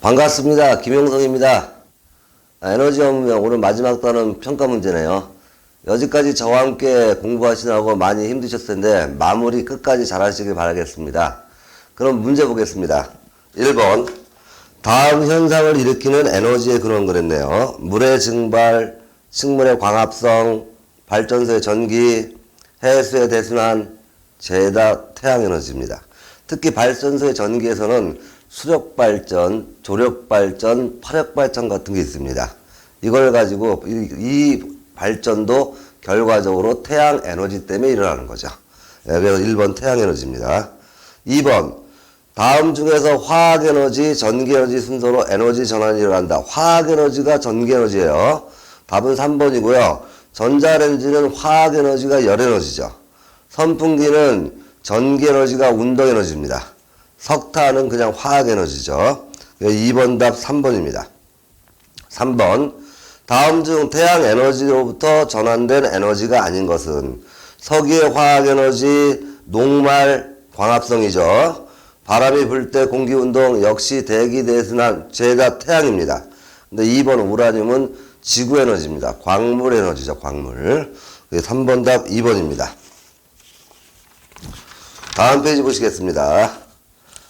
반갑습니다. 김용성입니다. 에너지 업무명 오늘 마지막 단원 평가 문제네요. 여지까지 저와 함께 공부하시느라고 많이 힘드셨을 텐데 마무리 끝까지 잘 하시길 바라겠습니다. 그럼 문제 보겠습니다. 1번 다음 현상을 일으키는 에너지의 근원 그랬네요. 물의 증발, 식물의 광합성, 발전소의 전기, 해수의 대순환, 죄다 태양에너지입니다. 특히 발전소의 전기에서는 수력발전, 조력발전, 파력발전 같은 게 있습니다. 이걸 가지고 이 발전도 결과적으로 태양에너지 때문에 일어나는 거죠. 그래서 1번 태양에너지입니다. 2번 다음 중에서 화학에너지, 전기에너지 순서로 에너지 전환이 일어난다. 화학에너지가 전기에너지예요. 답은 3번이고요. 전자레인지는 화학에너지가 열에너지죠. 선풍기는 전기에너지가 운동에너지입니다. 석탄은 그냥 화학에너지죠. 2번 답 3번입니다. 3번 다음 중 태양에너지로부터 전환된 에너지가 아닌 것은 석유의 화학에너지, 녹말, 광합성이죠. 바람이 불 때 공기운동 역시 대기대순환, 죄다 태양입니다. 근데 2번 우라늄은 지구에너지입니다. 광물에너지죠. 광물. 3번 답 2번입니다. 다음 페이지 보시겠습니다.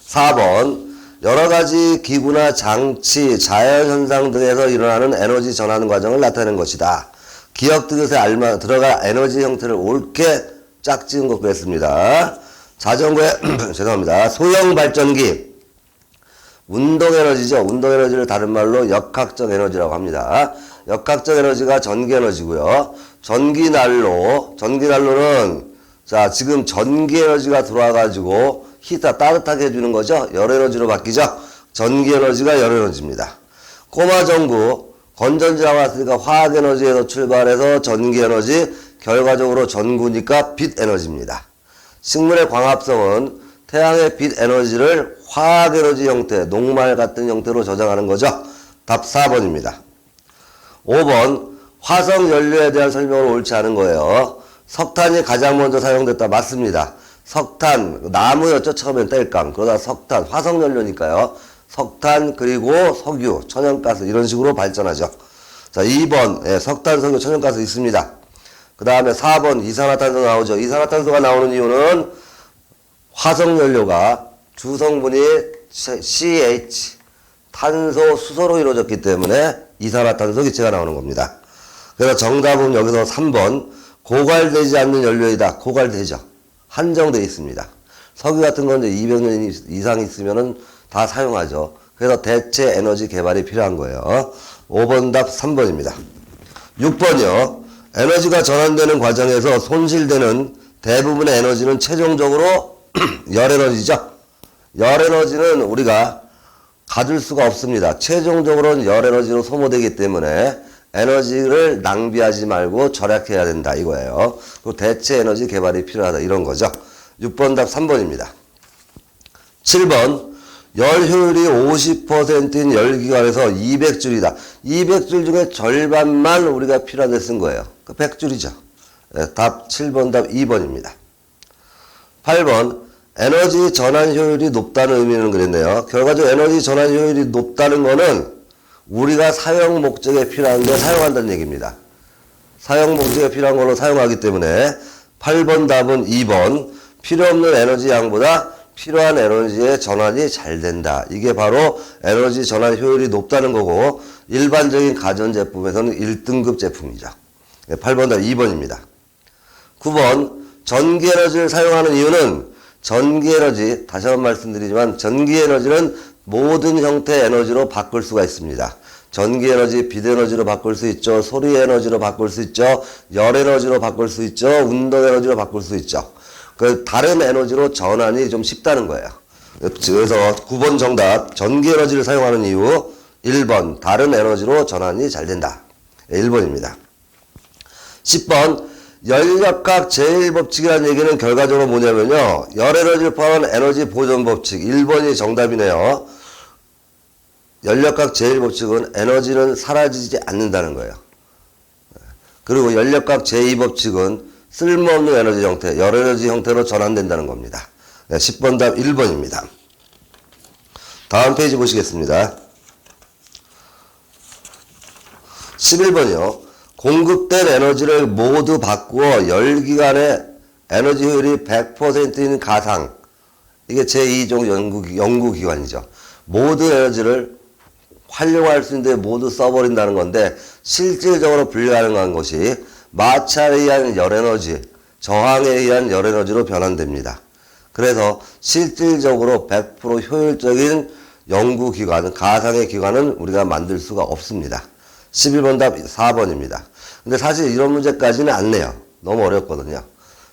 4번 여러가지 기구나 장치, 자연현상 등에서 일어나는 에너지 전환 과정을 나타내는 것이다. 기억 뜻에 들어갈 에너지 형태를 옳게 짝지은 것 그랬습니다. 자전거의 죄송합니다. 소형 발전기 운동에너지죠. 운동에너지를 다른 말로 역학적 에너지라고 합니다. 역학적 에너지가 전기에너지고요. 전기난로는 자 지금 전기에너지가 들어와가지고 히터 따뜻하게 해주는 거죠. 열에너지로 바뀌죠. 전기에너지가 열에너지입니다. 꼬마전구 건전지 나왔으니까 화학에너지에서 출발해서 전기에너지 결과적으로 전구니까 빛에너지입니다. 식물의 광합성은 태양의 빛에너지를 화학에너지 형태, 녹말 같은 형태로 저장하는 거죠. 답 4번입니다. 5번 화석연료에 대한 설명을 옳지 않은 거예요. 석탄이 가장 먼저 사용됐다. 맞습니다. 석탄, 나무였죠. 처음엔 땔감. 그러다 석탄, 화석연료니까요. 석탄 그리고 석유, 천연가스 이런 식으로 발전하죠. 자, 2번 석탄, 석유, 천연가스 있습니다. 그 다음에 4번 이산화탄소 나오죠. 이산화탄소가 나오는 이유는 화석연료가 주성분이 CH, 탄소, 수소로 이루어졌기 때문에 이산화탄소 기체가 나오는 겁니다. 그래서 정답은 여기서 3번 고갈되지 않는 연료이다. 고갈되죠. 한정되어 있습니다. 석유 같은 건 이제 200년 이상 있으면은 다 사용하죠. 그래서 대체 에너지 개발이 필요한 거예요. 5번 답 3번입니다. 6번이요. 에너지가 전환되는 과정에서 손실되는 대부분의 에너지는 최종적으로 열에너지죠. 열에너지는 우리가 가질 수가 없습니다. 최종적으로는 열에너지로 소모되기 때문에 에너지를 낭비하지 말고 절약해야 된다 이거예요. 그리고 대체 에너지 개발이 필요하다 이런 거죠. 6번 답 3번입니다. 7번 열 효율이 50%인 열기관에서 200줄이다. 200줄 중에 절반만 우리가 필요한데 쓴 거예요. 그 100줄이죠. 답 7번 답 2번입니다. 8번 에너지 전환 효율이 높다는 의미는 그랬네요. 결과적으로 에너지 전환 효율이 높다는 거는 우리가 사용 목적에 필요한데 사용한다는 얘기입니다. 사용 목적에 필요한 걸로 사용하기 때문에 8번 답은 2번 필요 없는 에너지 양보다 필요한 에너지의 전환이 잘 된다. 이게 바로 에너지 전환 효율이 높다는 거고 일반적인 가전제품에서는 1등급 제품이죠. 8번 답 2번입니다. 9번 전기에너지를 사용하는 이유는 전기에너지 다시 한번 말씀드리지만 전기에너지는 모든 형태의 에너지로 바꿀 수가 있습니다. 전기에너지, 빛에너지로 바꿀 수 있죠. 소리에너지로 바꿀 수 있죠. 열에너지로 바꿀 수 있죠. 운동에너지로 바꿀 수 있죠. 그 다른 에너지로 전환이 좀 쉽다는 거예요. 그래서 9번 정답 전기에너지를 사용하는 이유 1번 다른 에너지로 전환이 잘 된다. 1번입니다. 10번 열역학 제1법칙이라는 얘기는 결과적으로 뭐냐면요. 열에너지를 포함한 에너지 보존 법칙 1번이 정답이네요. 열역학 제1법칙은 에너지는 사라지지 않는다는 거예요. 그리고 열역학 제2법칙은 쓸모없는 에너지 형태, 열에너지 형태로 전환된다는 겁니다. 10번 답 1번입니다. 다음 페이지 보시겠습니다. 11번이요. 공급된 에너지를 모두 바꾸어 열기관의 에너지 효율이 100%인 가상. 이게 제2종 연구기관이죠. 모든 에너지를 활용할 수 있는데 모두 써버린다는 건데 실질적으로 불가능한 것이 마찰에 의한 열에너지, 저항에 의한 열에너지로 변환됩니다. 그래서 실질적으로 100% 효율적인 연구기관, 가상의 기관은 우리가 만들 수가 없습니다. 11번 답 4번입니다. 근데 사실 이런 문제까지는 안 내요. 너무 어렵거든요.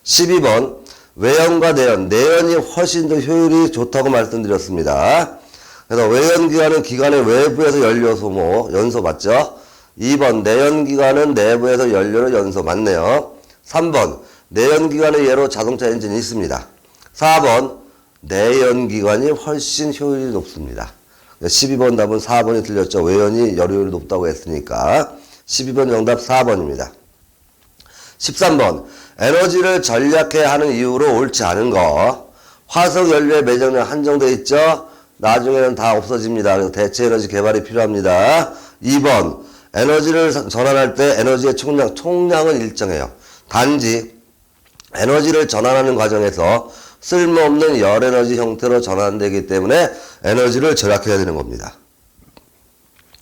12번 외연과 내연, 내연이 훨씬 더 효율이 좋다고 말씀드렸습니다. 그래서 외연기관은 기관의 외부에서 연료 소모, 연소 맞죠? 2번 내연기관은 내부에서 연료를 연소 맞네요. 3번 내연기관의 예로 자동차 엔진이 있습니다. 4번 내연기관이 훨씬 효율이 높습니다. 12번 답은 4번이 틀렸죠. 외연이 열효율이 높다고 했으니까 12번 정답 4번입니다. 13번 에너지를 절약해야 하는 이유로 옳지 않은 거. 화석 연료의 매장량 한정되어 있죠. 나중에는 다 없어집니다. 그래서 대체 에너지 개발이 필요합니다. 2번 에너지를 전환할 때 에너지의 총량은 일정해요. 단지 에너지를 전환하는 과정에서 쓸모없는 열에너지 형태로 전환되기 때문에 에너지를 절약해야 되는 겁니다.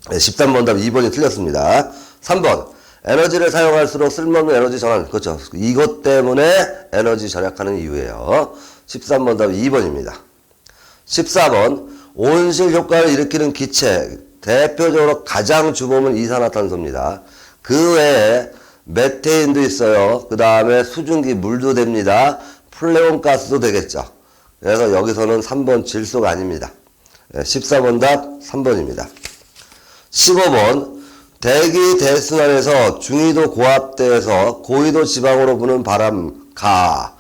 13번 답 2번이 틀렸습니다. 3번 에너지를 사용할수록 쓸모없는 에너지 전환. 그렇죠. 이것 때문에 에너지 절약하는 이유예요. 13번 답 2번입니다. 14번 온실 효과를 일으키는 기체. 대표적으로 가장 주범은 이산화탄소입니다. 그 외에 메테인도 있어요. 그 다음에 수증기 물도 됩니다. 플레온가스도 되겠죠. 그래서 여기서는 3번 질소가 아닙니다. 14번 답 3번입니다. 15번 대기 대순환에서 중위도 고압대에서 고위도 지방으로 부는 바람 가.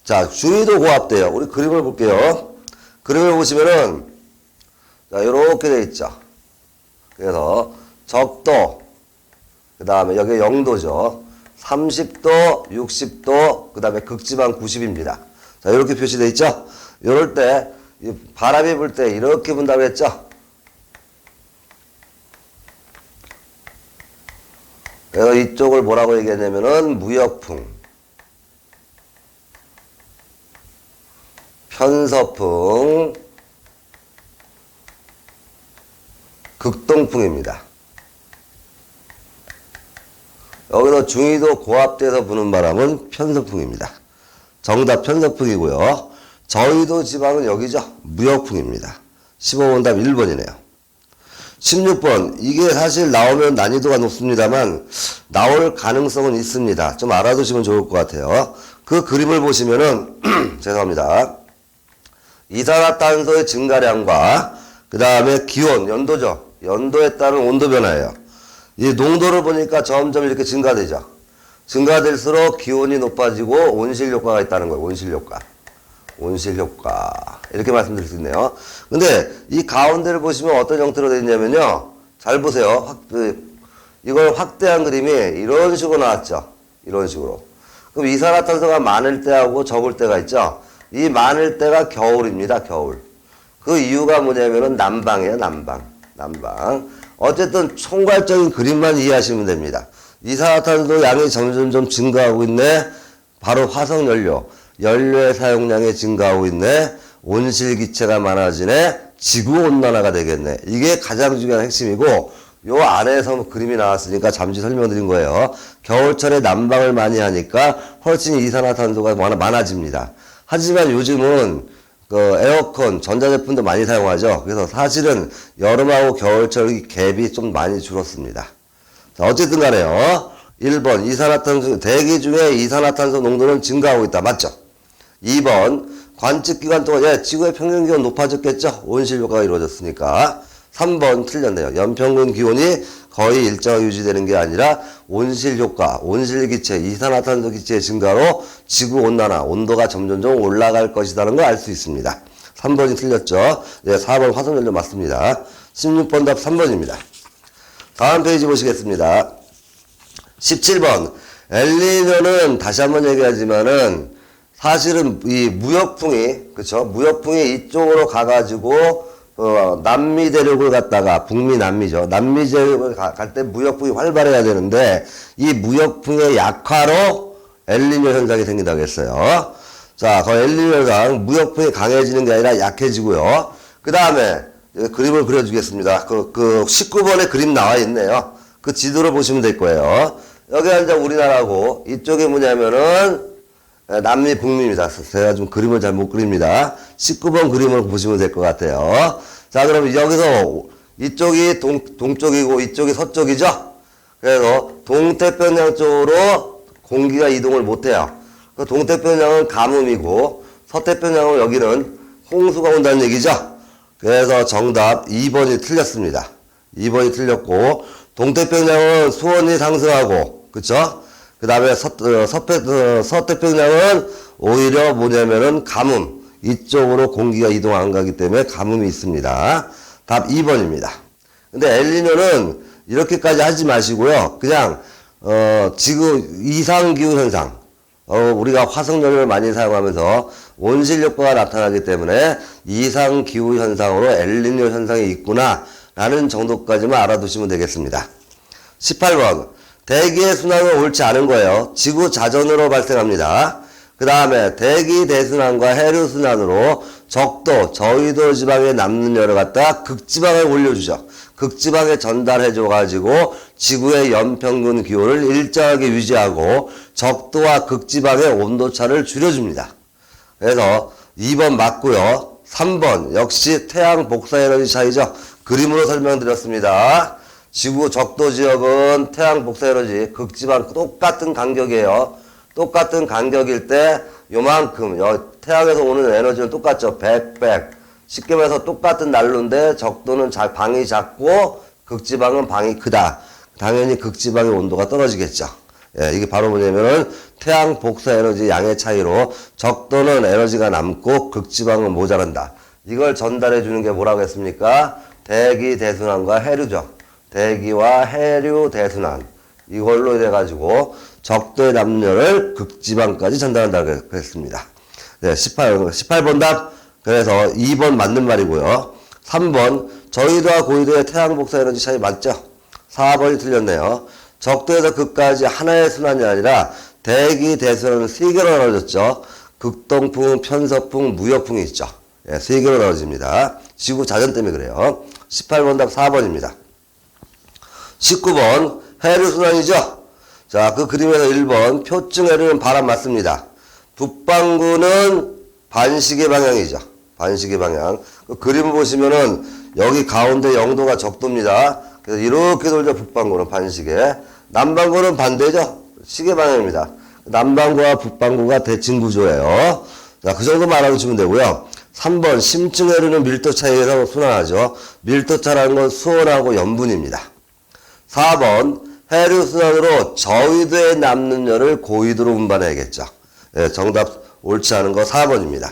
자, 중위도 고압대요. 우리 그림을 볼게요. 그림을 보시면은 자, 이렇게 돼 있죠. 그래서 적도, 그 다음에 여기 0도죠. 30도, 60도, 그 다음에 극지방 90입니다. 자, 이렇게 표시되어 있죠? 이럴 때, 바람이 불 때 이렇게 분다고 했죠? 그래서 이쪽을 뭐라고 얘기했냐면은 무역풍, 편서풍, 극동풍입니다. 여기서 중위도 고압대에서 부는 바람은 편서풍입니다. 정답 편서풍이고요. 저위도 지방은 여기죠. 무역풍입니다. 15번 답 1번이네요. 16번 이게 사실 나오면 난이도가 높습니다만 나올 가능성은 있습니다. 좀 알아두시면 좋을 것 같아요. 그 그림을 보시면은 죄송합니다. 이산화탄소의 증가량과 그 다음에 기온, 연도죠. 연도에 따른 온도 변화예요. 이 농도를 보니까 점점 이렇게 증가되죠. 증가될수록 기온이 높아지고 온실 효과가 있다는 거예요. 온실 효과. 온실 효과. 이렇게 말씀드릴 수 있네요. 근데 이 가운데를 보시면 어떤 형태로 되어 있냐면요. 잘 보세요. 이걸 확대한 그림이 이런 식으로 나왔죠. 이런 식으로. 그럼 이산화탄소가 많을 때하고 적을 때가 있죠. 이 많을 때가 겨울입니다. 겨울. 그 이유가 뭐냐면은 남방이에요. 남방. 어쨌든 총괄적인 그림만 이해하시면 됩니다. 이산화탄소 양이 점점 증가하고 있네. 바로 화석연료. 연료의 사용량이 증가하고 있네. 온실기체가 많아지네. 지구온난화가 되겠네. 이게 가장 중요한 핵심이고 요 안에서 그림이 나왔으니까 잠시 설명드린 거예요. 겨울철에 난방을 많이 하니까 훨씬 이산화탄소가 많아집니다. 하지만 요즘은 그 에어컨, 전자제품도 많이 사용하죠. 그래서 사실은 여름하고 겨울철 갭이 좀 많이 줄었습니다. 자, 어쨌든 간에요. 1번 이산화탄소, 대기 중에 이산화탄소 농도는 증가하고 있다. 맞죠? 2번 관측기간 동안 지구의 평균기온 높아졌겠죠? 온실효과가 이루어졌으니까. 3번 틀렸네요. 연평균 기온이 거의 일정하게 유지되는 게 아니라 온실효과, 온실기체, 이산화탄소 기체의 증가로 지구온난화, 온도가 점점점 올라갈 것이라는 걸 알 수 있습니다. 3번이 틀렸죠? 4번 화석연료 맞습니다. 16번 답 3번입니다. 다음 페이지 보시겠습니다. 17번 엘니뇨는 다시 한번 얘기하지만은 사실은 이 무역풍이 그쵸? 무역풍이 이쪽으로 가가지고 남미 대륙을 갔다가, 북미 남미죠. 남미 대륙을 갈 때 무역풍이 활발해야 되는데, 이 무역풍의 약화로 엘니뇨 현상이 생긴다고 했어요. 자, 그 엘니뇨 현상, 무역풍이 강해지는 게 아니라 약해지고요. 그 다음에, 그림을 그려주겠습니다. 그 19번에 그림 나와 있네요. 그 지도를 보시면 될 거예요. 여기가 이제 우리나라고, 이쪽이 뭐냐면은, 남미, 북미입니다. 제가 좀 그림을 잘 못 그립니다. 19번 그림을 보시면 될 것 같아요. 자, 그럼 여기서 이쪽이 동쪽이고 이쪽이 서쪽이죠? 그래서 동태평양 쪽으로 공기가 이동을 못해요. 그 동태평양은 가뭄이고 서태평양은 여기는 홍수가 온다는 얘기죠? 그래서 정답 2번이 틀렸습니다. 2번이 틀렸고, 동태평양은 수온이 상승하고, 그쵸? 그 다음에 서태평양은 오히려 뭐냐면은 가뭄, 이쪽으로 공기가 이동 안 가기 때문에 가뭄이 있습니다. 답 2번입니다. 근데 엘니뇨는 이렇게까지 하지 마시고요. 그냥, 지구 이상기후 현상, 우리가 화석연료를 많이 사용하면서 온실효과가 나타나기 때문에 이상기후 현상으로 엘니뇨 현상이 있구나 라는 정도까지만 알아두시면 되겠습니다. 18번, 대기의 순환은 옳지 않은 거예요. 지구 자전으로 발생합니다. 그 다음에 대기 대순환과 해류 순환으로 적도, 저위도 지방에 남는 열을 갖다 극지방에 올려주죠. 극지방에 전달해줘가지고 지구의 연평균 기온을 일정하게 유지하고 적도와 극지방의 온도차를 줄여줍니다. 그래서 2번 맞고요. 3번 역시 태양 복사에너지 차이죠. 그림으로 설명드렸습니다. 지구 적도 지역은 태양 복사에너지 극지방 똑같은 간격이에요. 똑같은 간격일 때 요만큼 태양에서 오는 에너지는 똑같죠. 100. 쉽게 말해서 똑같은 난로인데 적도는 방이 작고 극지방은 방이 크다. 당연히 극지방의 온도가 떨어지겠죠. 예, 이게 바로 뭐냐면은 태양 복사 에너지 양의 차이로 적도는 에너지가 남고 극지방은 모자란다. 이걸 전달해 주는 게 뭐라고 했습니까? 대기 대순환과 해류죠. 대기와 해류 대순환. 이걸로 돼가지고 적도의 남는 열을 극지방까지 전달한다고 그랬습니다. 네, 18번 답. 그래서 2번 맞는 말이고요. 3번 저위도와 고위도의 태양 복사 에너지 차이 맞죠? 4번이 틀렸네요. 적도에서 극까지 하나의 순환이 아니라 대기 대순환은 3개로 나눠졌죠. 극동풍, 편서풍, 무역풍이 있죠. 예, 3개로 나눠집니다. 지구 자전 때문에 그래요. 18번 답 4번입니다. 19번 해류순환이죠. 자, 그 그림에서 1번 표층 해류는 바람 맞습니다. 북반구는 반시계 방향이죠. 반시계 방향. 그 그림을 보시면은 여기 가운데 영도가 적도입니다. 그래서 이렇게 돌죠. 북반구는 반시계. 남반구는 반대죠. 시계 방향입니다. 남반구와 북반구가 대칭 구조예요. 자, 그 정도만 알아두시면 되고요. 3번 심층 해류는 밀도 차이에서 순환하죠. 밀도 차라는 건 수온하고 염분입니다. 4번 해류 순환으로 저위도에 남는 열을 고위도로 운반해야겠죠. 예, 정답 옳지 않은 거 4번입니다.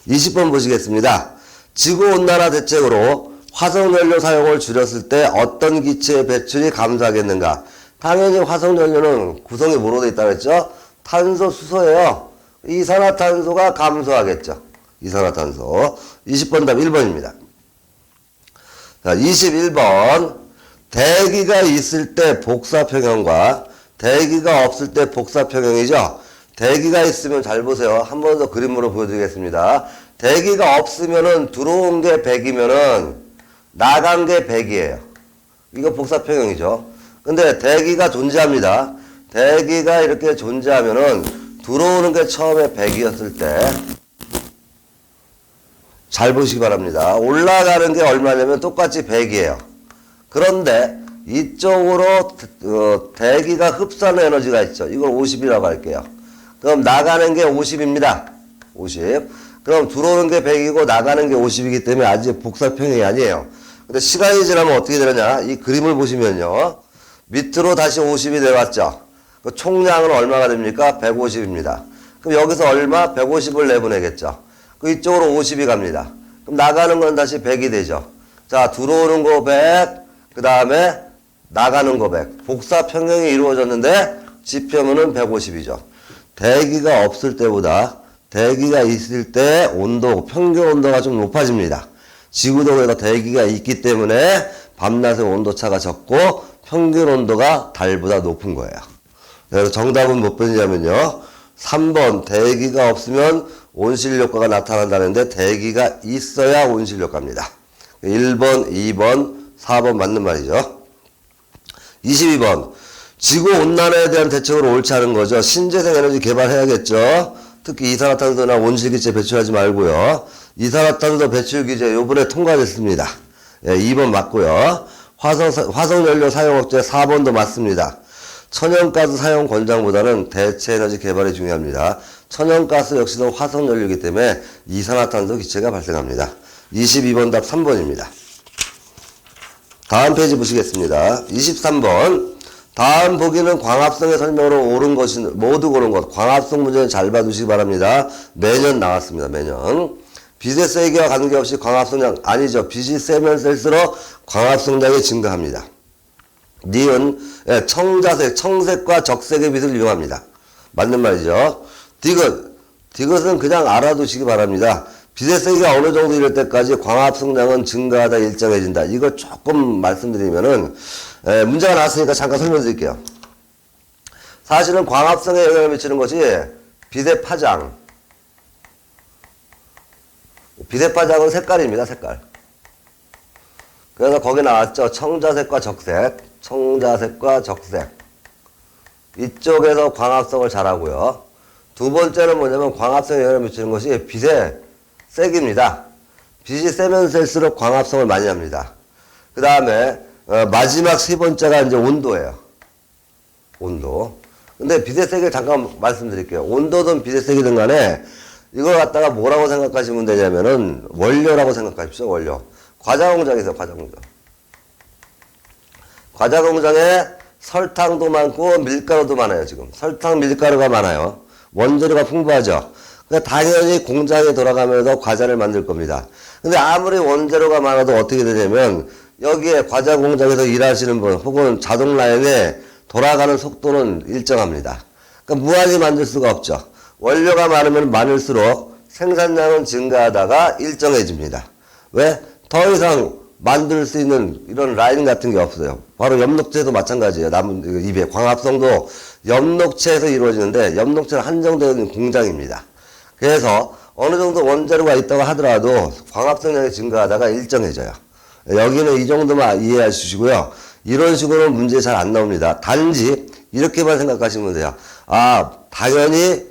20번 보시겠습니다. 지구온난화 대책으로 화석연료 사용을 줄였을 때 어떤 기체의 배출이 감소하겠는가? 당연히 화석연료는 구성이 뭐로 되어 있다고 했죠? 탄소, 수소예요. 이산화탄소가 감소하겠죠. 이산화탄소. 20번 답 1번입니다. 자, 21번. 대기가 있을 때 복사평형과 대기가 없을 때 복사평형이죠. 대기가 있으면 잘 보세요. 한 번 더 그림으로 보여드리겠습니다. 대기가 없으면은 들어온 게 100이면은 나간 게 100이에요. 이거 복사평형이죠. 근데 대기가 존재합니다. 대기가 이렇게 존재하면은 들어오는 게 처음에 100이었을 때 잘 보시기 바랍니다. 올라가는 게 얼마냐면 똑같이 100이에요. 그런데 이쪽으로 대기가 흡수하는 에너지가 있죠. 이걸 50이라고 할게요. 그럼 나가는 게 50입니다. 50. 그럼 들어오는 게 100이고 나가는 게 50이기 때문에 아직 복사평형이 아니에요. 근데 시간이 지나면 어떻게 되느냐. 이 그림을 보시면요. 밑으로 다시 50이 내려왔죠. 그 총량은 얼마가 됩니까? 150입니다. 그럼 여기서 얼마? 150을 내보내겠죠. 그 이쪽으로 50이 갑니다. 그럼 나가는 건 다시 100이 되죠. 자, 들어오는 거 100, 그 다음에 나가는 거 100. 복사평형이 이루어졌는데 지표면은 150이죠. 대기가 없을 때보다 대기가 있을 때 온도, 평균 온도가 좀 높아집니다. 지구도 그래서 대기가 있기 때문에 밤낮의 온도차가 적고 평균 온도가 달보다 높은 거예요. 그래서 정답은 몇 번이냐면요. 3번 대기가 없으면 온실효과가 나타난다는데 대기가 있어야 온실효과입니다. 1번, 2번, 4번 맞는 말이죠. 22번 지구온난화에 대한 대책으로 옳지 않은 거죠. 신재생 에너지 개발해야겠죠. 특히 이산화탄소나 온실기체 배출하지 말고요. 이산화탄소 배출 규제 요번에 통과됐습니다. 예, 2번 맞고요. 화석연료 사용 억제 4번도 맞습니다. 천연가스 사용 권장보다는 대체 에너지 개발이 중요합니다. 천연가스 역시도 화석연료이기 때문에 이산화탄소 기체가 발생합니다. 22번 답 3번입니다. 다음 페이지 보시겠습니다. 23번 다음 보기는 광합성의 설명으로 옳은 것이 모두 고른 것. 광합성 문제는 잘 봐두시기 바랍니다. 매년 나왔습니다. 매년. 빛의 세기와 관계없이 광합성량 아니죠. 빛이 세면 셀수록 광합성량이 증가합니다. 니은 청자색, 청색과 적색의 빛을 이용합니다. 맞는 말이죠. 디귿은 그냥 알아두시기 바랍니다. 빛의 세기가 어느 정도 이럴 때까지 광합성량은 증가하다 일정해진다. 이거 조금 말씀드리면은 문제가 나왔으니까 잠깐 설명드릴게요. 사실은 광합성에 영향을 미치는 것이 빛의 파장. 빛의 파장은 색깔입니다. 색깔. 그래서 거기 나왔죠. 청자색과 적색. 청자색과 적색. 이쪽에서 광합성을 잘하고요. 두 번째는 뭐냐면 광합성에 영향을 미치는 것이 빛의 색입니다. 빛이 세면 셀수록 광합성을 많이 합니다. 그 다음에 마지막 세 번째가 이제 온도예요. 온도. 근데 빛의 색을 잠깐 말씀드릴게요. 온도든 빛의 색이든 간에 이걸 갖다가 뭐라고 생각하시면 되냐면은 원료라고 생각하십시오. 원료. 과자공장에서 과자공장. 과자공장에 설탕도 많고 밀가루도 많아요. 지금 설탕 밀가루가 많아요. 원재료가 풍부하죠. 그러니까 당연히 공장에 돌아가면서 과자를 만들 겁니다. 근데 아무리 원재료가 많아도 어떻게 되냐면 여기에 과자 공장에서 일하시는 분 혹은 자동 라인에 돌아가는 속도는 일정합니다. 그러니까 무한히 만들 수가 없죠. 원료가 많으면 많을수록 생산량은 증가하다가 일정해집니다. 왜? 더 이상 만들 수 있는 이런 라인 같은 게 없어요. 바로 엽록체도 마찬가지예요. 남은 입에 광합성도 엽록체에서 이루어지는데 엽록체는 한정되어 있는 공장입니다. 그래서 어느 정도 원재료가 있다고 하더라도 광합성량이 증가하다가 일정해져요. 여기는 이 정도만 이해해 주시고요. 이런 식으로 문제 잘 안 나옵니다. 단지 이렇게만 생각하시면 돼요. 아, 당연히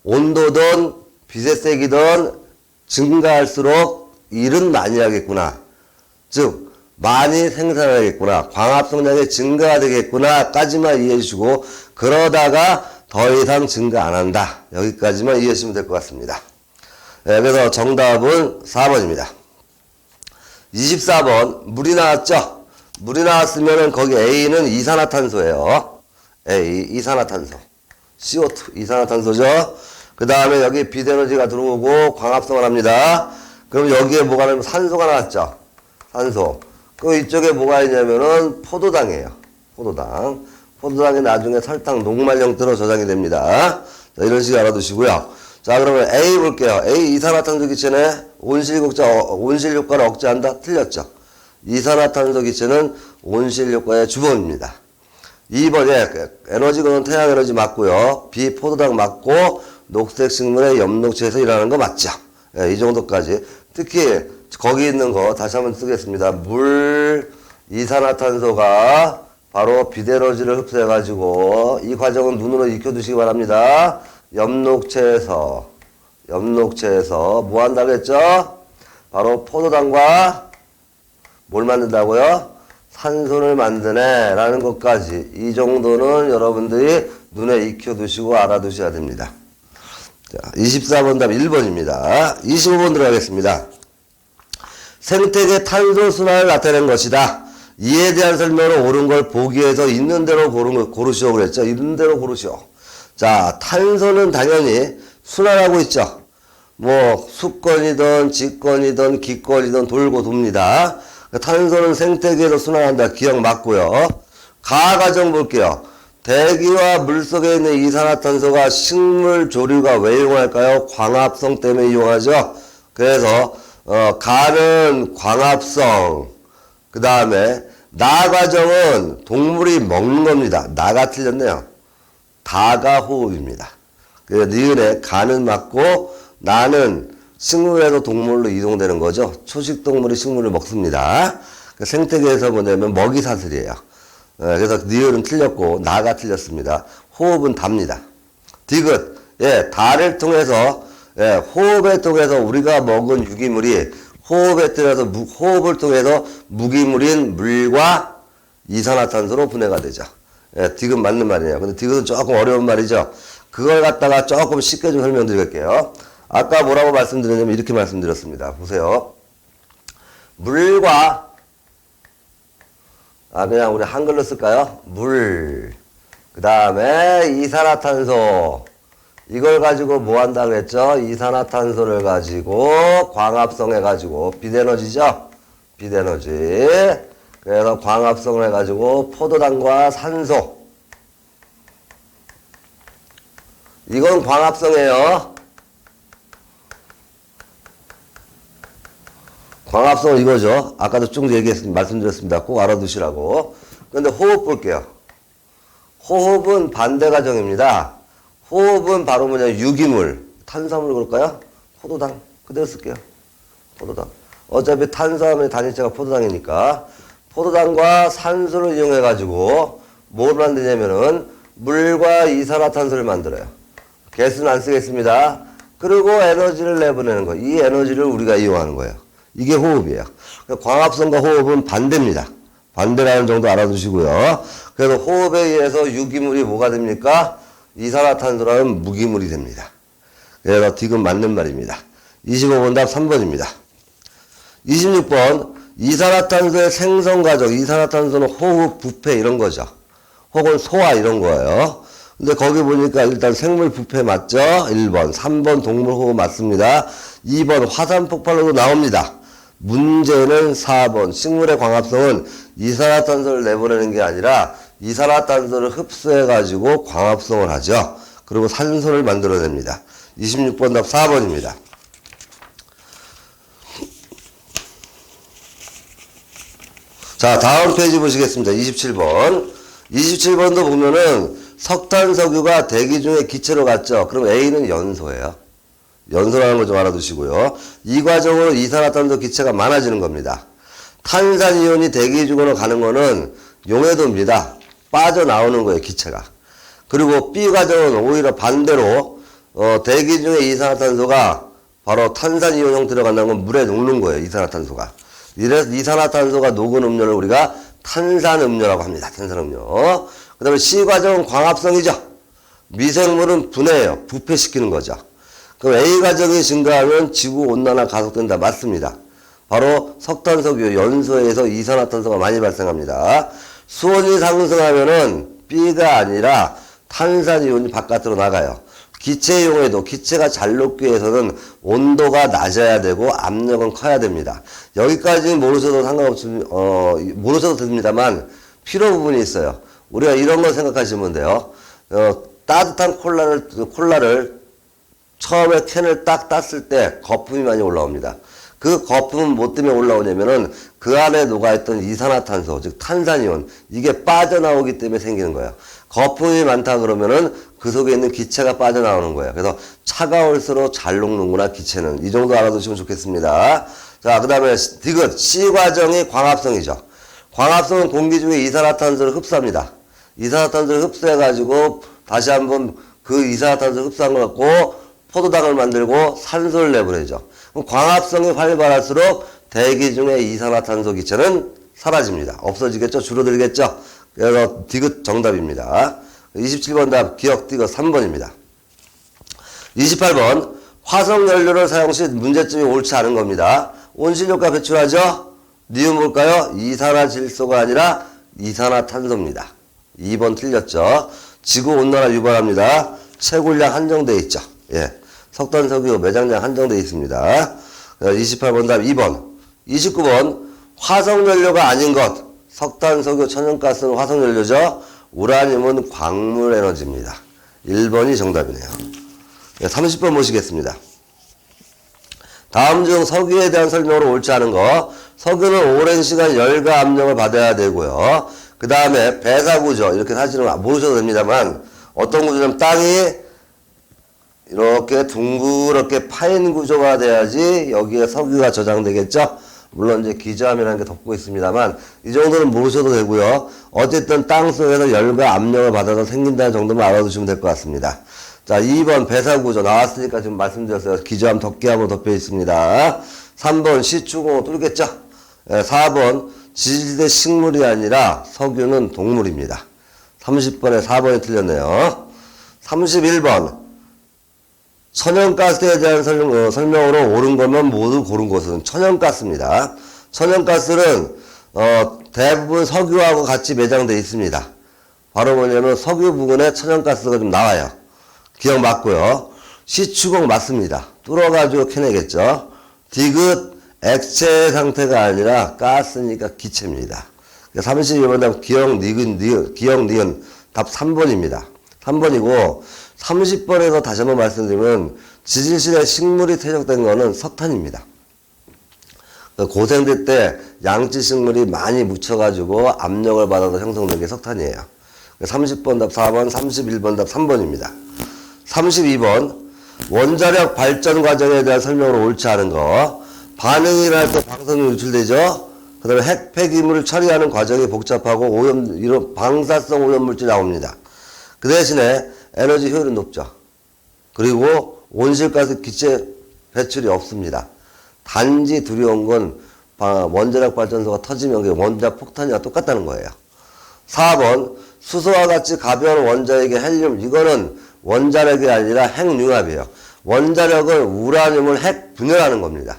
온도든 빛의 색이든 증가할수록 일은 많이 하겠구나. 즉 많이 생산하겠구나. 광합성량이 증가가 되겠구나 까지만 이해해 주시고 그러다가 더 이상 증가 안 한다. 여기까지만 이해해 주시면 될 것 같습니다. 네, 그래서 정답은 4번입니다. 24번 물이 나왔죠? 물이 나왔으면 거기 A는 이산화탄소예요. A 이산화탄소. CO2 이산화탄소죠. 그 다음에 여기 빛 에너지가 들어오고 광합성을 합니다. 그럼 여기에 뭐가 나면 산소가 나왔죠? 산소. 그럼 이쪽에 뭐가 있냐면은 포도당이에요. 포도당. 포도당이 나중에 설탕 녹말 형태로 저장이 됩니다. 자, 이런 식으로 알아두시고요. 자, 그러면 A 볼게요. A 이산화탄소 기체는 온실 효과를 억제한다? 틀렸죠. 이산화탄소 기체는 온실 효과의 주범입니다. 2번에 에너지는 태양 에너지 맞고요. B 포도당 맞고 녹색 식물의 엽록체에서 일하는 거 맞죠. 예, 이 정도까지. 특히 거기 있는 거 다시 한번 쓰겠습니다. 물, 이산화탄소가 바로 빛 에너지를 흡수해가지고 이 과정은 눈으로 익혀두시기 바랍니다. 엽록체에서 뭐 한다고 했죠? 바로 포도당과 뭘 만든다고요? 산소를 만드네 라는 것까지 이 정도는 여러분들이 눈에 익혀두시고 알아두셔야 됩니다. 자, 24번 답 1번입니다. 25번 들어가겠습니다. 생태계 탄소 순환을 나타낸 것이다. 이에 대한 설명으로 옳은 걸 보기에서 있는 대로 고르시오 그랬죠. 있는 대로 고르시오. 자, 탄소는 당연히 순환하고 있죠. 뭐 수권이든 직권이든 기권이든 돌고 돕니다. 탄소는 생태계에서 순환한다. 기억 맞고요. 가하 과정 볼게요. 대기와 물속에 있는 이산화탄소가 식물 조류가 왜 이용할까요? 광합성 때문에 이용하죠. 그래서 가는 광합성, 그 다음에 나 과정은 동물이 먹는 겁니다. 나가 틀렸네요. 다가 호흡입니다. 그래서 니은에 가는 맞고 나는 식물에서 동물로 이동되는 거죠. 초식 동물이 식물을 먹습니다. 생태계에서 뭐냐면 먹이 사슬이에요. 그래서 니은은 틀렸고 나가 틀렸습니다. 호흡은 답니다. 디귿, 예, 다를 통해서, 예, 호흡을 통해서 우리가 먹은 유기물이 호흡을 통해서 무기물인 물과 이산화탄소로 분해가 되죠. 예, 디귿 맞는 말이에요. 근데 디귿은 조금 어려운 말이죠. 그걸 갖다가 조금 쉽게 좀 설명드릴게요. 아까 뭐라고 말씀드렸냐면 이렇게 말씀드렸습니다. 보세요. 물과, 그냥 우리 한글로 쓸까요? 물. 그 다음에 이산화탄소. 이걸 가지고 뭐 한다고 했죠? 이산화탄소를 가지고 광합성 해가지고 빛에너지죠? 빛에너지. 그래서 광합성을 해가지고 포도당과 산소. 이건 광합성이에요. 광합성은 이거죠. 아까도 쭉 말씀드렸습니다. 꼭 알아두시라고. 근데 호흡 볼게요. 호흡은 반대 과정입니다. 호흡은 바로 뭐냐, 유기물. 탄수화물 그럴까요? 포도당. 그대로 쓸게요. 포도당. 어차피 탄수화물의 단위체가 포도당이니까. 포도당과 산소를 이용해가지고 뭘 만드냐면은 물과 이산화탄소를 만들어요. 개수는 안 쓰겠습니다. 그리고 에너지를 내보내는 거예요. 이 에너지를 우리가 이용하는 거예요. 이게 호흡이에요. 광합성과 호흡은 반대입니다. 반대라는 정도 알아두시고요. 그래서 호흡에 의해서 유기물이 뭐가 됩니까? 이산화탄소라는 무기물이 됩니다. 그래서 디귿 맞는 말입니다. 25번 답 3번입니다. 26번 이산화탄소의 생성 과정. 이산화탄소는 호흡, 부패 이런 거죠. 혹은 소화 이런 거예요. 근데 거기 보니까 일단 생물 부패 맞죠? 1번. 3번 동물 호흡 맞습니다. 2번 화산 폭발로도 나옵니다. 문제는 4번. 식물의 광합성은 이산화탄소를 내보내는 게 아니라 이산화탄소를 흡수해가지고 광합성을 하죠. 그리고 산소를 만들어냅니다. 26번 답 4번입니다. 자, 다음 페이지 보시겠습니다. 27번. 27번도 보면은 석탄석유가 대기 중에 기체로 갔죠. 그럼 A는 연소예요. 연소라는 거 좀 알아두시고요. 이 과정으로 이산화탄소 기체가 많아지는 겁니다. 탄산이온이 대기 중으로 가는 거는 용해도입니다. 빠져나오는 거예요, 기체가. 그리고 B 과정은 오히려 반대로 대기 중에 이산화탄소가 바로 탄산이온 형태로 간다는 건 물에 녹는 거예요, 이산화탄소가. 이래서 이산화탄소가 녹은 음료를 우리가 탄산음료라고 합니다. 탄산음료. 그 다음에 C 과정은 광합성이죠. 미생물은 분해예요. 부패시키는 거죠. 그럼 A 과정이 증가하면 지구온난화 가속된다. 맞습니다. 바로 석탄석유 연소에서 이산화탄소가 많이 발생합니다. 수온이 상승하면은 B가 아니라 탄산이온이 바깥으로 나가요. 기체용에도 기체가 잘 녹기 위해서는 온도가 낮아야 되고 압력은 커야 됩니다. 여기까지는 모르셔도 상관없습니다. 모르셔도 됩니다만 필요 부분이 있어요. 우리가 이런 거 생각하시면 돼요. 따뜻한 콜라를 처음에 캔을 딱 땄을 때 거품이 많이 올라옵니다. 그 거품은 뭐 때문에 올라오냐면은 그 안에 녹아있던 이산화탄소, 즉 탄산이온, 이게 빠져나오기 때문에 생기는 거예요. 거품이 많다 그러면은 그 속에 있는 기체가 빠져나오는 거예요. 그래서 차가울수록 잘 녹는구나, 기체는. 이 정도 알아두시면 좋겠습니다. 자, 그 다음에 디귿, C 과정이 광합성이죠. 광합성은 공기 중에 이산화탄소를 흡수합니다. 이산화탄소를 흡수해가지고 다시 한번 그 이산화탄소를 흡수한 걸 갖고 포도당을 만들고 산소를 내보내죠. 그럼 광합성이 활발할수록 대기 중에 이산화탄소 기체는 사라집니다. 없어지겠죠? 줄어들겠죠? 그래서 디귿 정답입니다. 27번 답 기억 디귿 3번입니다. 28번 화석연료를 사용 시 문제점이 옳지 않은 겁니다. 온실효과 배출하죠? 니은 뭘까요? 이산화질소가 아니라 이산화탄소입니다. 2번 틀렸죠? 지구온난화 유발합니다. 채굴량 한정되어 있죠. 예. 석탄석유 매장량 한정되어 있습니다. 28번 답 2번. 29번 화석연료가 아닌 것. 석탄석유 천연가스는 화석연료죠. 우라늄은 광물에너지입니다. 1번이 정답이네요. 네, 30번 보시겠습니다. 다음 중 석유에 대한 설명으로 옳지 않은 거. 석유는 오랜 시간 열과 압력을 받아야 되고요. 그 다음에 배사구조. 이렇게 사실은 모르셔도 됩니다만 어떤 구조냐면 땅이 이렇게 둥그렇게 파인 구조가 돼야지 여기에 석유가 저장되겠죠. 물론 이제 기저함이라는 게 덮고 있습니다만 이 정도는 모르셔도 되고요. 어쨌든 땅 속에서 열과 압력을 받아서 생긴다는 정도만 알아두시면 될 것 같습니다. 자, 2번 배사구조 나왔으니까 지금 말씀드렸어요. 기저함 덮개하고 덮여 있습니다. 3번 시추공으로 뚫겠죠. 4번 지질대 식물이 아니라 석유는 동물입니다. 30번에 4번이 틀렸네요. 31번 천연가스에 대한 설명으로 옳은 것만 모두 고른 것은 천연가스입니다. 천연가스는 대부분 석유하고 같이 매장되어 있습니다. 바로 뭐냐면 석유 부근에 천연가스가 좀 나와요. 기억 맞고요. 시추공 맞습니다. 뚫어가지고 캐내겠죠. 디귿 액체 상태가 아니라 가스니까 기체입니다. 32번 답 기억 니은 답 3번입니다. 3번이고 30번에서 다시 한번 말씀드리면 지질실에 식물이 퇴적된 거는 석탄입니다. 고생대 때 양지 식물이 많이 묻혀가지고 압력을 받아서 형성된 게 석탄이에요. 30번 답 4번, 31번 답 3번입니다. 32번 원자력 발전 과정에 대한 설명으로 옳지 않은 거. 반응이 일어날 때 방사능이 유출되죠. 그 다음에 핵 폐기물을 처리하는 과정이 복잡하고 이런 방사성 오염물질이 나옵니다. 그 대신에 에너지 효율은 높죠. 그리고 온실가스 기체 배출이 없습니다. 단지 두려운 건 원자력 발전소가 터지면 원자 폭탄이와 똑같다는 거예요. 4번 수소와 같이 가벼운 원자액의 헬륨. 이거는 원자력이 아니라 핵융합이에요. 원자력은 우라늄을 핵 분열하는 겁니다.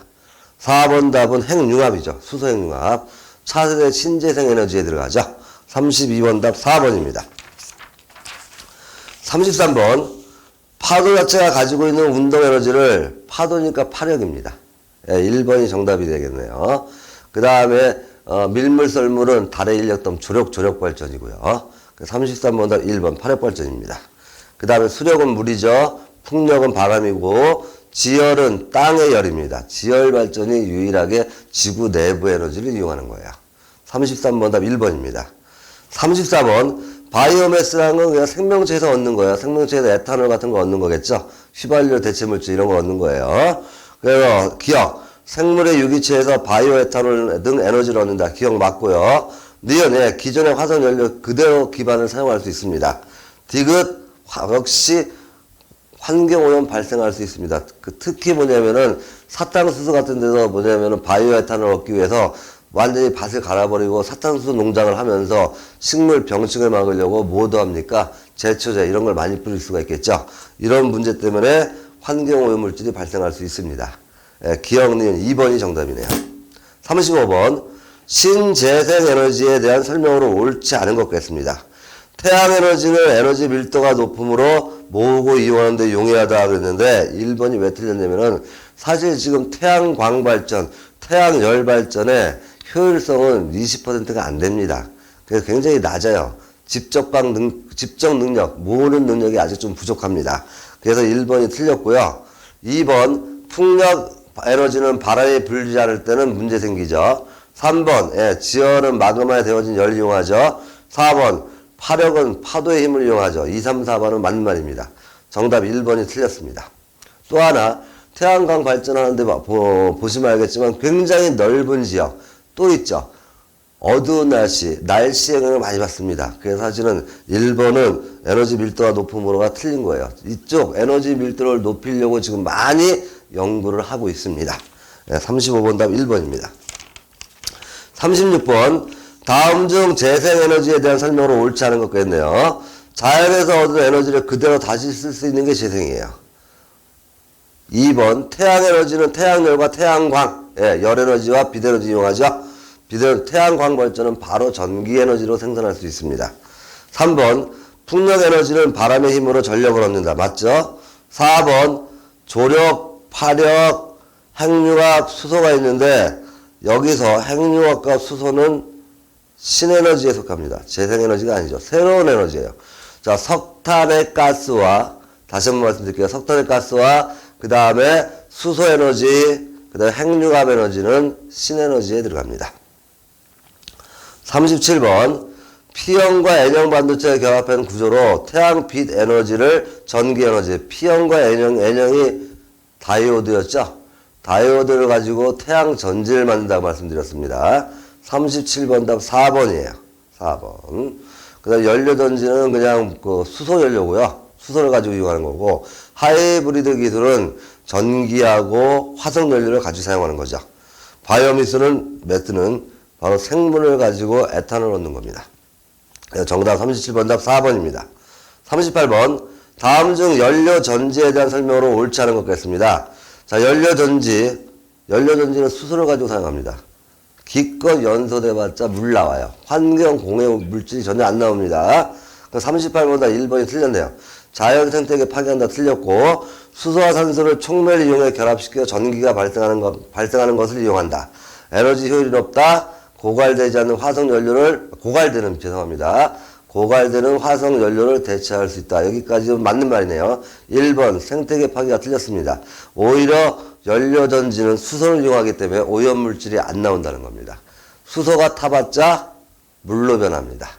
4번 답은 핵융합이죠. 수소 핵융합. 차세대 신재생 에너지에 들어가죠. 32번 답 4번입니다. 33번 파도 자체가 가지고 있는 운동 에너지를 파도니까 파력입니다. 1번이 정답이 되겠네요. 그 다음에 밀물 썰물은 달의 인력덤 조력 발전이고요. 33번 답 1번 파력 발전입니다. 그 다음에 수력은 물이죠. 풍력은 바람이고 지열은 땅의 열입니다. 지열 발전이 유일하게 지구 내부 에너지를 이용하는 거예요. 33번 답 1번입니다. 34번 바이오매스라는 건 그냥 생명체에서 얻는 거예요. 생명체에서 에탄올 같은 거 얻는 거겠죠. 휘발유, 대체물질 이런 거 얻는 거예요. 그래서 기억, 생물의 유기체에서 바이오에탄올 등 에너지를 얻는다. 기억 맞고요. 니은, 기존의 화석연료 그대로 기반을 사용할 수 있습니다. 디귿, 역시 환경오염 발생할 수 있습니다. 특히 뭐냐면은 사탕수수 같은 데서 뭐냐면은 바이오에탄올 얻기 위해서 완전히 밭을 갈아버리고 사탕수수 농장을 하면서 식물 병충을 막으려고 뭐도 합니까? 제초제 이런 걸 많이 뿌릴 수가 있겠죠. 이런 문제 때문에 환경오염물질이 발생할 수 있습니다. 기억니은 2번이 정답이네요. 35번 신재생에너지에 대한 설명으로 옳지 않은 것 같습니다. 태양에너지는 에너지 밀도가 높으므로 모으고 이용하는 데 용이하다 그랬는데 1번이 왜 틀렸냐면은 사실 지금 태양광 발전, 태양열 발전의 효율성은 20%가 안 됩니다. 그래서 굉장히 낮아요. 집적 능력, 모으는 능력이 아직 좀 부족합니다. 그래서 1번이 틀렸고요. 2번, 풍력 에너지는 바람이 불지 않을 때는 문제 생기죠. 3번, 지열은 마그마에 데워진 열을 이용하죠. 4번, 파력은 파도의 힘을 이용하죠. 2, 3, 4번은 맞는 말입니다. 정답 1번이 틀렸습니다. 또 하나, 태양광 발전하는데 보시면 알겠지만 굉장히 넓은 지역 또 있죠. 어두운 날씨에 영향을 많이 받습니다. 그래서 사실은 1번은 에너지 밀도가 높음으로가 틀린 거예요. 이쪽 에너지 밀도를 높이려고 지금 많이 연구를 하고 있습니다. 35번 답 1번입니다. 36번 다음 중 재생에너지에 대한 설명으로 옳지 않은 것 같네요. 자연에서 얻은 에너지를 그대로 다시 쓸 수 있는 게 재생이에요. 2번 태양에너지는 태양열과 태양광, 열에너지와 빛에너지 이용하죠. 태양광 발전은 바로 전기에너지로 생산할 수 있습니다. 3번 풍력에너지는 바람의 힘으로 전력을 얻는다. 맞죠? 4번 조력, 파력, 핵융합, 수소가 있는데 여기서 핵융합과 수소는 신에너지에 속합니다. 재생에너지가 아니죠. 새로운 에너지예요. 자, 석탄의 가스와 다시 한번 말씀드릴게요. 석탄의 가스와 그 다음에 수소에너지, 그 그 다음에 핵융합 에너지는 신에너지에 들어갑니다. 37번 P형과 N형 반도체가 결합한 구조로 태양 빛 에너지를 전기 에너지, P형과 N형이 다이오드였죠. 다이오드를 가지고 태양 전지를 만든다고 말씀드렸습니다. 37번 답 4번이에요. 4번. 그 다음 연료전지는 그냥 그 수소 연료고요. 수소를 가지고 이용하는 거고, 하이브리드 기술은 전기하고 화석 연료를 가지고 사용하는 거죠. 바이오미스는 매트는 바로 생물을 가지고 에탄을 얻는 겁니다. 정답 37번 답 4번입니다. 38번 다음 중 연료전지에 대한 설명으로 옳지 않은 것겠습니다. 자, 연료전지는 수소를 가지고 사용합니다. 기껏 연소돼봤자 물 나와요. 환경 공해 물질이 전혀 안 나옵니다. 38번 답 1번이 틀렸네요. 자연 생태계 파괴한다 틀렸고, 수소와 산소를 촉매를 이용해 결합시켜 전기가 발생하는 것을 이용한다. 에너지 효율이 높다. 고갈되지 않는 화석 연료를, 고갈되는 화석 연료를 대체할 수 있다. 여기까지는 맞는 말이네요. 1번 생태계 파괴가 틀렸습니다. 오히려 연료전지는 수소를 이용하기 때문에 오염물질이 안 나온다는 겁니다. 수소가 타봤자 물로 변합니다.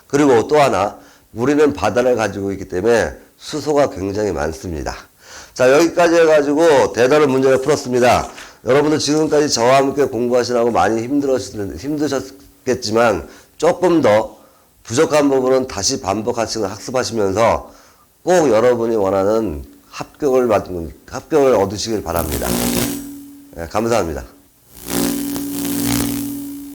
그리고 또 하나, 우리는 바다를 가지고 있기 때문에 수소가 굉장히 많습니다. 자, 여기까지 해가지고 대단한 문제를 풀었습니다. 여러분들 지금까지 저와 함께 공부하시라고 많이 힘드셨겠지만 조금 더 부족한 부분은 다시 반복하시고 학습하시면서 꼭 여러분이 원하는 합격을 얻으시길 바랍니다. 네, 감사합니다.